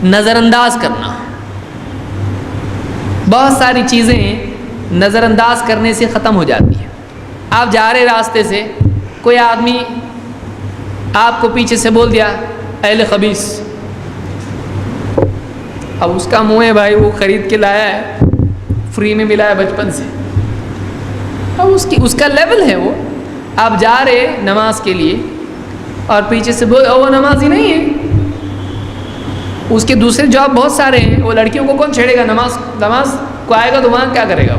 نظر انداز کرنا. بہت ساری چیزیں نظر انداز کرنے سے ختم ہو جاتی ہیں. آپ جا رہے راستے سے، کوئی آدمی آپ کو پیچھے سے بول دیا اہل خبیث. اب اس کا منہ ہے بھائی، وہ خرید کے لایا ہے، فری میں ملا ہے بچپن سے. اب اس کا لیول ہے وہ. آپ جا رہے نماز کے لیے اور پیچھے سے بول وہ نمازی نہیں ہے. اس کے دوسرے جاب بہت سارے ہیں. وہ لڑکیوں کو کون چھیڑے گا؟ نماز کو آئے گا تو وہاں کیا کرے گا؟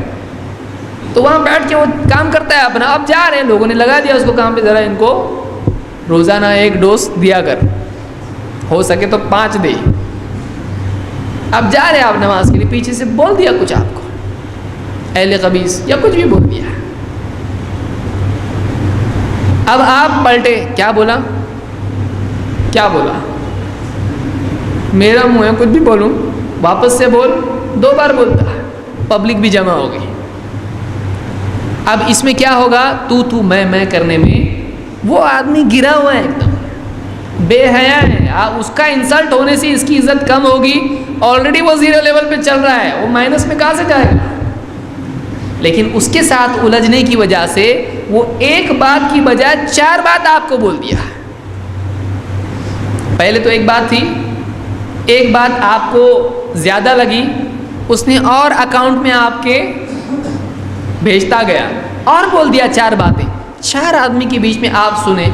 تو وہاں بیٹھ کے وہ کام کرتا ہے اپنا. اب جا رہے ہیں، لوگوں نے لگا دیا اس کو کام پہ، ذرا ان کو روزانہ 1 ڈوز دیا کر، ہو سکے تو 5 دے. اب جا رہے ہیں آپ نماز کے لیے، پیچھے سے بول دیا کچھ آپ کو اہل خبیث یا کچھ بھی بول دیا. اب آپ پلٹے، کیا بولا؟ میرا منہ ہے، کچھ بھی بولوں، واپس سے بول. 2 بار بولتا، پبلک بھی جمع ہو گئی. اب اس میں کیا ہوگا؟ تو میں کرنے میں وہ آدمی گرا ہوا ہے، ایک دم بے حیا ہے. اس کا انسلٹ ہونے سے اس کی عزت کم ہوگی. آلریڈی وہ 0 لیول پہ چل رہا ہے، وہ مائنس میں کہاں سے جائے گا؟ لیکن اس کے ساتھ الجھنے کی وجہ سے وہ 1 بات کی بجائے 4 بات آپ کو بول دیا. پہلے تو 1 بات تھی، 1 بات آپ کو زیادہ لگی، اس نے اور اکاؤنٹ میں آپ کے بھیجتا گیا اور بول دیا 4 باتیں. 4 آدمی کے بیچ میں آپ سنے.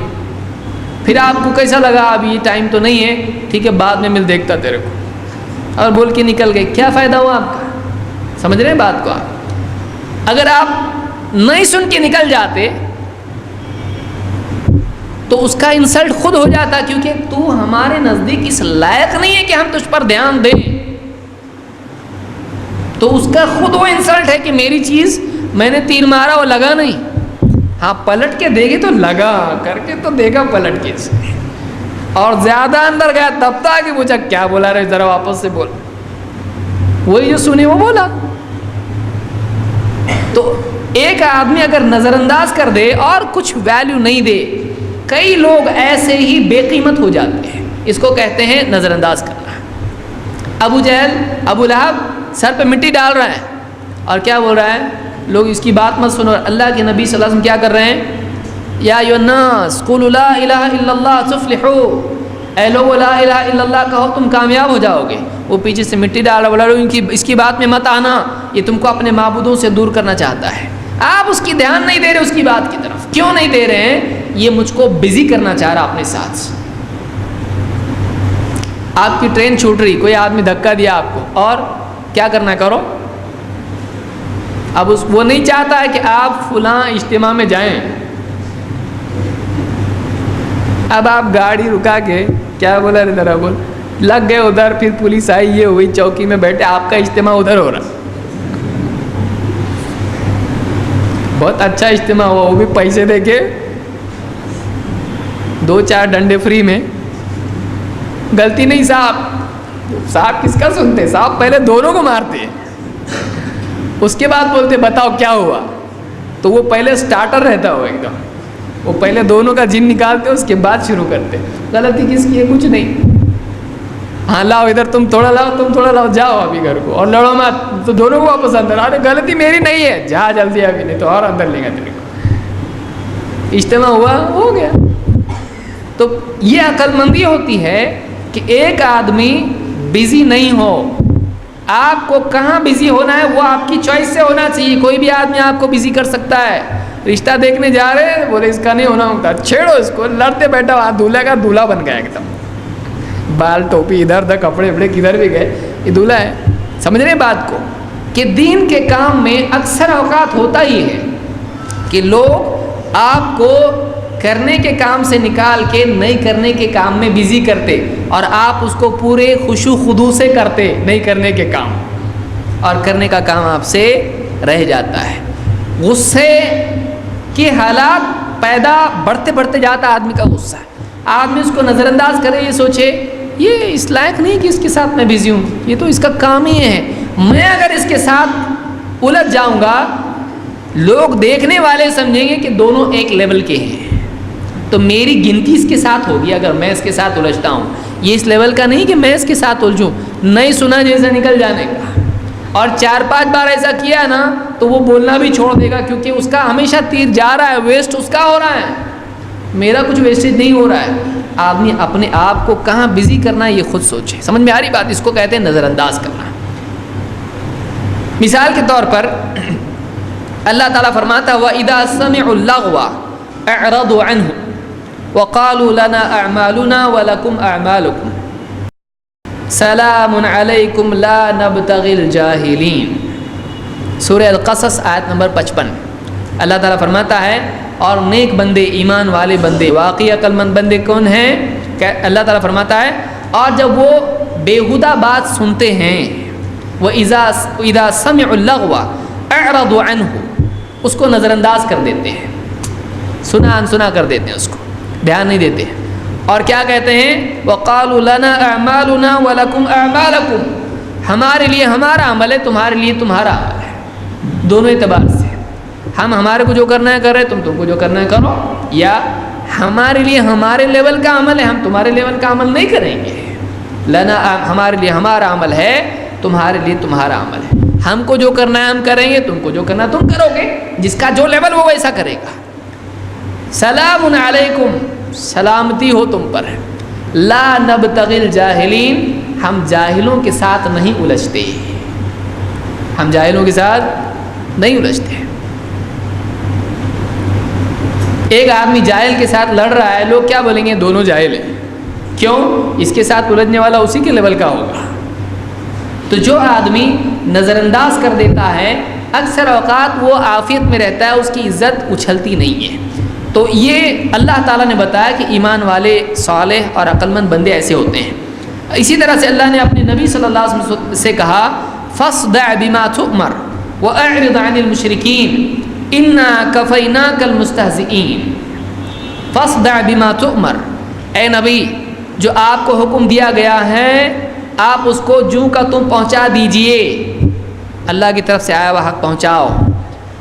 پھر آپ کو کیسا لگا؟ ابھی ٹائم تو نہیں ہے، ٹھیک ہے بعد میں مل دیکھتا تیرے کو، اور بول کے نکل گئے. کیا فائدہ ہوا آپ کا؟ سمجھ رہے ہیں بات کو آپ؟ اگر آپ نہیں سن کے نکل جاتے تو اس کا انسلٹ خود ہو جاتا، کیونکہ تو ہمارے نزدیک اس لائق نہیں ہے کہ ہم تجھ پر دھیان دیں. تو اس کا خود وہ انسلٹ ہے کہ میری چیز میں نے تیر مارا وہ لگا نہیں. ہاں پلٹ کے دے گی تو لگا، کر کے تو دے گا پلٹ کے. اور زیادہ اندر گیا تب تک کہ پوچھا کیا بولا رہے، ذرا واپس سے بول. وہی جو سنے وہ بولا. تو ایک آدمی اگر نظر انداز کر دے اور کچھ ویلیو نہیں دے، کئی لوگ ایسے ہی بے قیمت ہو جاتے ہیں. اس کو کہتے ہیں نظر انداز کرنا. ابو جہل، ابو لہب سر پہ مٹی ڈال رہا ہے اور کیا بول رہا ہے؟ لوگ اس کی بات مت سنو. اللہ کے نبی صلی اللہ علیہ وسلم کیا کر رہے ہیں؟ یا ایھا الناس قولوا لا الہ الا اللہ تفلحوا. اے لوگو لا الہ الا اللہ کہو تم کامیاب ہو جاؤ گے. وہ پیچھے سے مٹی ڈال رہا، بولا اس کی بات میں مت آنا، یہ تم کو اپنے معبودوں سے دور کرنا چاہتا ہے. آپ اس کی دھیان نہیں دے رہے اس کی بات کی طرف. کیوں نہیں دے رہے ہیں؟ یہ مجھ کو بزی کرنا چاہ رہا اپنے ساتھ. آپ کی ٹرین چھوٹ رہی، کوئی آدمی دھکا دیا آپ کو، اور کیا کرنا کرو. اب وہ نہیں چاہتا ہے کہ آپ فلاں اجتماع میں جائیں. اب آپ گاڑی رکا کے کیا بولا رے ذرا بول، لگ گئے ادھر. پھر پولیس آئی، یہ ہوئی، چوکی میں بیٹھے، آپ کا اجتماع ادھر ہو رہا. بہت اچھا اجتماع ہوا، وہ بھی پیسے دے کے 2-4 ڈنڈے فری میں. غلطی نہیں صاحب کس کا سنتے؟ صاحب پہلے دونوں کو مارتے ہیں، اس کے بعد بولتے بتاؤ کیا ہوا. تو وہ پہلے سٹارٹر رہتا ہو ایک دم، وہ پہلے دونوں کا جن نکالتے اس کے بعد شروع کرتے. غلطی کس کی ہے؟ کچھ نہیں. ہاں لاؤ ادھر، تم تھوڑا لاؤ، تم تھوڑا لاؤ، جاؤ ابھی گھر کو، اور لڑو مت. تو دونوں کو واپس اندر. ارے غلطی میری نہیں ہے، جا جلدی ابھی، نہیں تو اور اندر لے گا تیرے کو. اجتماع ہوا، ہو گیا. تو یہ عقل مندی ہوتی ہے کہ ایک آدمی بزی نہیں ہو. آپ کو کہاں بزی ہونا ہے وہ آپ کی چوائس سے ہونا چاہیے. کوئی بھی آدمی آپ کو بزی کر سکتا ہے. رشتہ دیکھنے جا رہے ہیں، بولے اس کا نہیں ہونا ہوتا، چھیڑو اس کو. لڑتے بیٹھا وہاں، دولہا کا دولہا بن گیا ایک دم. بال ٹوپی ادھر ادھر، کپڑے وپڑے کدھر بھی گئے، یہ دولہا ہے. سمجھ رہے بات کو؟ کہ دین کے کام میں اکثر اوقات ہوتا ہی ہے کہ لوگ آپ کو کرنے کے کام سے نکال کے نہیں کرنے کے کام میں بزی کرتے، اور آپ اس کو پورے خشوع خضوع سے کرتے نہیں کرنے کے کام، اور کرنے کا کام آپ سے رہ جاتا ہے. غصے کے حالات پیدا بڑھتے بڑھتے جاتا آدمی کا غصہ. آدمی اس کو نظر انداز کرے، یہ سوچے یہ اس لائق نہیں کہ اس کے ساتھ میں بزی ہوں، یہ تو اس کا کام ہی ہے. میں اگر اس کے ساتھ الجھ جاؤں گا، لوگ دیکھنے والے سمجھیں گے کہ دونوں ایک لیول کے ہیں. تو میری گنتی اس کے ساتھ ہوگی اگر میں اس کے ساتھ الجھتا ہوں. یہ اس لیول کا نہیں کہ میں اس کے ساتھ الجھوں، نہیں سنا جیسا نکل جانے کا. اور 4-5 بار ایسا کیا نا تو وہ بولنا بھی چھوڑ دے گا، کیونکہ اس کا ہمیشہ تیر جا رہا ہے، ویسٹ اس کا ہو رہا ہے، میرا کچھ ویسٹیج نہیں ہو رہا ہے. آدمی اپنے آپ کو کہاں بزی کرنا ہے یہ خود سوچے. سمجھ میں آ رہی بات؟ اس کو کہتے ہیں نظر انداز کرنا. مثال کے طور پر اللہ تعالیٰ فرماتا ہے وَإِذَا سَمِعُوا اللَّغْوَ أَعْرَضُوا عَنْهُ وَقَالُوا لَنَا أَعْمَالُنَا وَلَكُمْ أَعْمَالُكُمْ سلام علیکم لا نبتغی الجاہلین. سورہ القصص آیت نمبر 55. اللہ تعالیٰ فرماتا ہے اور نیک بندے، ایمان والے بندے، واقعی عقل مند بندے کون ہیں؟ اللہ تعالیٰ فرماتا ہے اور جب وہ بیہودہ بات سنتے ہیں وَإِذَا سَمِعُوا اللَّغْوَ أَعْرَضُوا عَنْهُ، اس کو نظر انداز کر دیتے ہیں، سنا انسنا کر دیتے ہیں، اس کو دھیان نہیں دیتے ہیں. اور کیا کہتے ہیں؟ وَقَالُوا لَنَا أَعْمَالُنَا وَلَكُمْ أَعْمَالَكُمْ، ہمارے لیے ہمارا عمل ہے، تمہارے لیے تمہارا عمل ہے. دونوں اعتبار سے ہم ہمارے کو جو کرنا ہے کر رہے، تم کو جو کرنا ہے کرو، یا ہمارے لیے ہمارے لیول کا عمل ہے، ہم تمہارے لیول کا عمل نہیں کریں گے. لنا، ہمارے لیے ہمارا عمل ہے، تمہارے لیے تمہارا عمل ہے. ہم کو جو کرنا ہے ہم کریں گے، تم کو جو کرنا ہے تم کرو گے. جس کا جو لیول وہ ویسا کرے گا. سلام علیکم، سلامتی ہو تم پر. لا نبتغی الجاہلین، ہم جاہلوں کے ساتھ نہیں الجھتے، ہم جاہلوں کے ساتھ نہیں الجھتے. ایک آدمی جاہل کے ساتھ لڑ رہا ہے، لوگ کیا بولیں گے؟ دونوں جاہل ہیں. کیوں؟ اس کے ساتھ الجھنے والا اسی کے لیول کا ہوگا. تو جو آدمی نظر انداز کر دیتا ہے اکثر اوقات وہ عافیت میں رہتا ہے، اس کی عزت اچھلتی نہیں ہے. تو یہ اللہ تعالیٰ نے بتایا کہ ایمان والے صالح اور عقلمند بندے ایسے ہوتے ہیں. اسی طرح سے اللہ نے اپنے نبی صلی اللہ علیہ وسلم سے کہا فَاصْدَعْ بِمَا تُؤْمَرْ وَأَعْرِضْ عَنِ الْمُشْرِكِينَ إِنَّا كَفَيْنَاكَ الْمُسْتَهْزِئِينَ. فَاصْدَعْ بِمَا تُؤْمَرْ، اے نبی جو آپ کو حکم دیا گیا ہے آپ اس کو جوں کا تم پہنچا دیجئے، اللہ کی طرف سے آیا ہوا حق پہنچاؤ.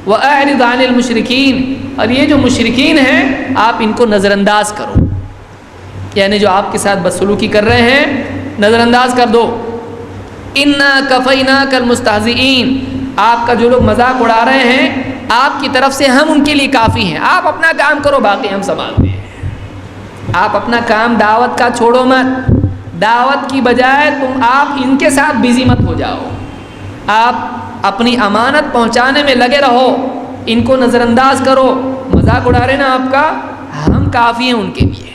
وَأَعْرِضْ عَنِ الْمُشْرِكِينَ، اور یہ جو مشرکین ہیں آپ ان کو نظر انداز کرو، یعنی جو آپ کے ساتھ بدسلوکی کر رہے ہیں نظر انداز کر دو. اِنَّا كَفَيْنَاكَ الْمُسْتَهْزِئِينَ، آپ کا جو لوگ مذاق اڑا رہے ہیں آپ کی طرف سے ہم ان کے لیے کافی ہیں. آپ اپنا کام کرو، باقی ہم سنبھالتے ہیں. آپ اپنا کام دعوت کا چھوڑو مت، دعوت کی بجائے آپ ان کے ساتھ بزی مت ہو جاؤ. آپ اپنی امانت پہنچانے میں لگے رہو، ان کو نظر انداز کرو. مذاق اڑا رہے نا آپ کا، ہم کافی ہیں ان کے لیے،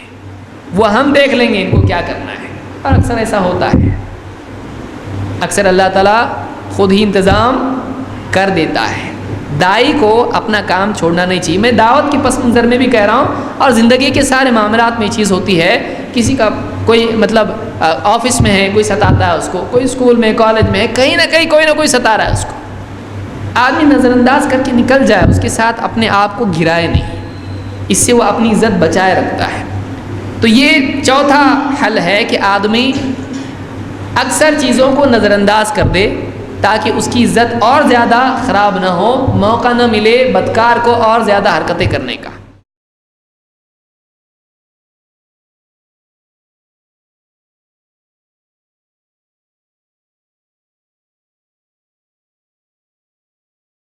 وہ ہم دیکھ لیں گے ان کو کیا کرنا ہے. اور اکثر ایسا ہوتا ہے، اکثر اللہ تعالیٰ خود ہی انتظام کر دیتا ہے. دائی کو اپنا کام چھوڑنا نہیں چاہیے. میں دعوت کے پس منظر میں بھی کہہ رہا ہوں، اور زندگی کے سارے معاملات میں یہ چیز ہوتی ہے. کسی کا کوئی مطلب آفس میں ہے، کوئی ستاتا ہے اس کو، کوئی اسکول میں کالج میں ہے، کہیں نہ کہیں کوئی نہ کوئی ستا رہا ہے اس کو. آدمی نظر انداز کر کے نکل جائے، اس کے ساتھ اپنے آپ کو گرائے نہیں، اس سے وہ اپنی عزت بچائے رکھتا ہے. تو یہ چوتھا حل ہے کہ آدمی اکثر چیزوں کو نظر انداز کر دے تاکہ اس کی عزت اور زیادہ خراب نہ ہو، موقع نہ ملے بدکار کو اور زیادہ حرکتیں کرنے کا.